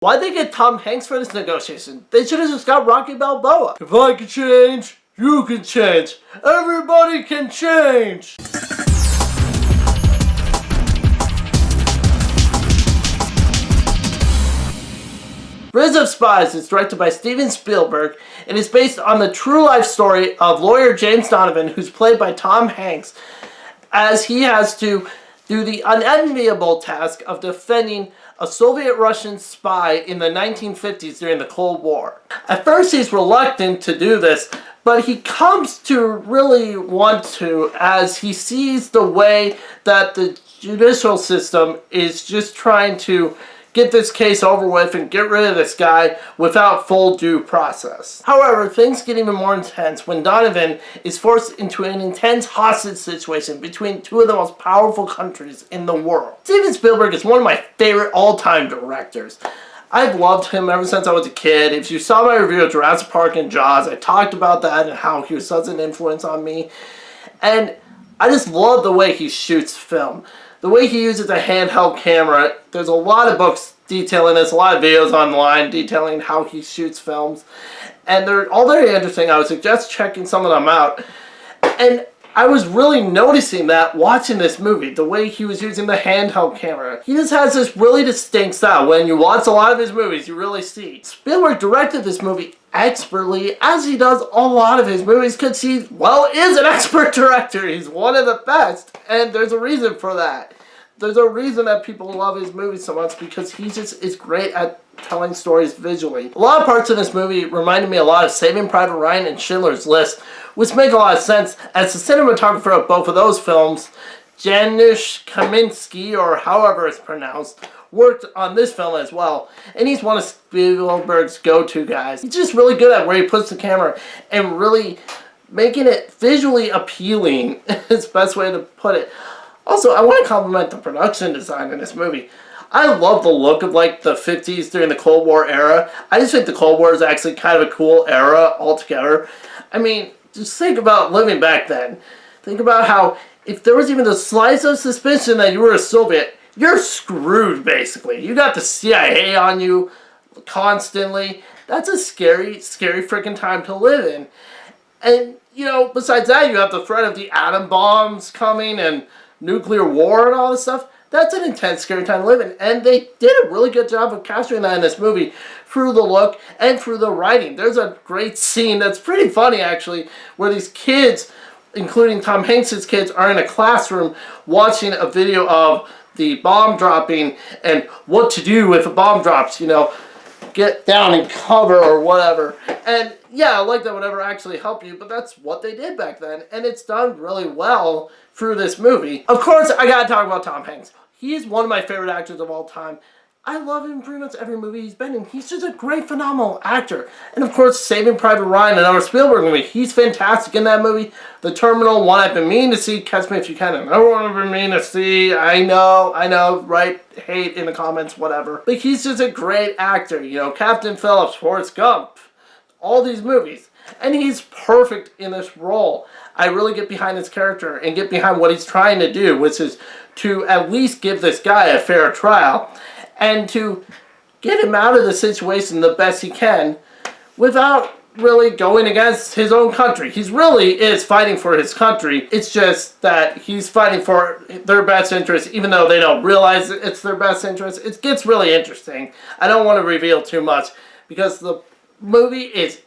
Why'd they get Tom Hanks for this negotiation? They should have just got Rocky Balboa. If I can change, you can change. Everybody can change. Of Spies is directed by Steven Spielberg and is based on the true life story of lawyer James Donovan, who's played by Tom Hanks, as he has to do the unenviable task of defending a Soviet-Russian spy in the 1950s during the Cold War. At first he's reluctant to do this, but he comes to really want to as he sees the way that the judicial system is just trying to get this case over with and get rid of this guy without full due process. However, things get even more intense when Donovan is forced into an intense hostage situation between two of the most powerful countries in the world. Steven Spielberg is one of my favorite all-time directors. I've loved him ever since I was a kid. If you saw my review of Jurassic Park and Jaws, I talked about that and how he was such an influence on me. And I just love the way he shoots film. The way he uses a handheld camera. There's a lot of books detailing this, a lot of videos online detailing how he shoots films. And they're all very interesting. I would suggest checking some of them out. And I was really noticing that watching this movie, the way he was using the handheld camera. He just has this really distinct style. When you watch a lot of his movies, you really see. Spielberg directed this movie expertly, as he does a lot of his movies, because he, well, is an expert director. He's one of the best, and there's a reason for that. There's a reason that people love his movies so much, because he just is great at telling stories visually. A lot of parts of this movie reminded me a lot of Saving Private Ryan and Schindler's List, which make a lot of sense, as the cinematographer of both of those films, Janusz Kaminski, or however it's pronounced, worked on this film as well, and he's one of Spielberg's go-to guys. He's just really good at where he puts the camera and really making it visually appealing is the best way to put it. Also, I want to compliment the production design in this movie. I love the look of like the 50s during the Cold War era. I just think the Cold War is actually kind of a cool era altogether. I mean, just think about living back then. Think about how if there was even the slightest of suspicion that you were a Soviet, you're screwed, basically. You got the CIA on you constantly. That's a scary, scary freaking time to live in. And, you know, besides that, you have the threat of the atom bombs coming and nuclear war and all this stuff. That's an intense, scary time to live in. And they did a really good job of capturing that in this movie through the look and through the writing. There's a great scene that's pretty funny, actually, where these kids, including Tom Hanks' kids, are in a classroom watching a video of the bomb dropping and what to do if a bomb drops, you know, get down and cover or whatever. And yeah, I like that would ever actually help you, but that's what they did back then, and it's done really well through this movie. Of course, I gotta talk about Tom Hanks. He is one of my favorite actors of all time. I love him in pretty much every movie he's been in. He's just a great, phenomenal actor. And of course, Saving Private Ryan, another Spielberg movie. He's fantastic in that movie. The Terminal, one I've been meaning to see. Catch Me If You Can. Another one I've been meaning to see. I know, right? Hate in the comments, whatever. But he's just a great actor. You know, Captain Phillips, Forrest Gump, all these movies. And he's perfect in this role. I really get behind his character and get behind what he's trying to do, which is to at least give this guy a fair trial and to get him out of the situation the best he can without really going against his own country. He really is fighting for his country. It's just that he's fighting for their best interest, even though they don't realize it's their best interest. It gets really interesting. I don't want to reveal too much because the movie is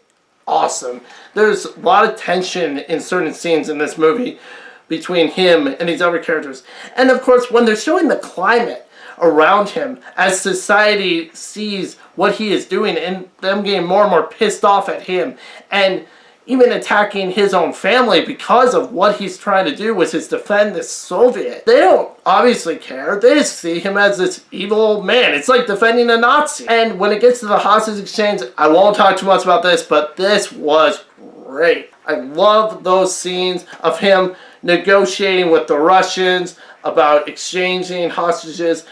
awesome. There's a lot of tension in certain scenes in this movie between him and these other characters. And of course, when they're showing the climate around him as society sees what he is doing and them getting more and more pissed off at him and even attacking his own family because of what he's trying to do, which is defend this Soviet. They don't obviously care. They just see him as this evil man. It's like defending a Nazi. And when it gets to the hostage exchange, I won't talk too much about this, but this was great. I love those scenes of him negotiating with the Russians about exchanging hostages.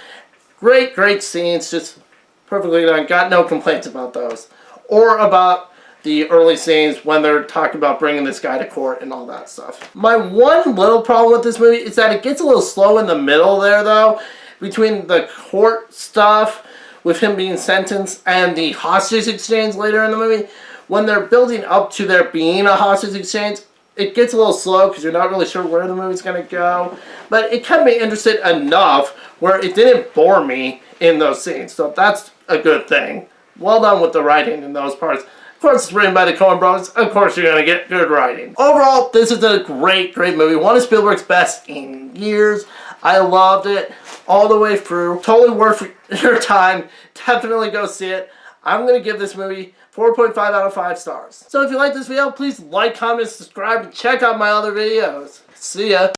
Great, great scenes. Just perfectly done. Got no complaints about those. Or about the early scenes when they're talking about bringing this guy to court and all that stuff. My one little problem with this movie is that it gets a little slow in the middle there, though, between the court stuff with him being sentenced and the hostage exchange later in the movie. When they're building up to there being a hostage exchange, it gets a little slow because you're not really sure where the movie's going to go. But it kept me interested enough where it didn't bore me in those scenes. So that's a good thing. Well done with the writing in those parts. Of course, it's written by the Coen brothers. Of course, you're going to get good writing. Overall, this is a great, great movie. One of Spielberg's best in years. I loved it all the way through. Totally worth your time. Definitely go see it. I'm going to give this movie 4.5 out of 5 stars. So if you like this video, please like, comment, subscribe, and check out my other videos. See ya.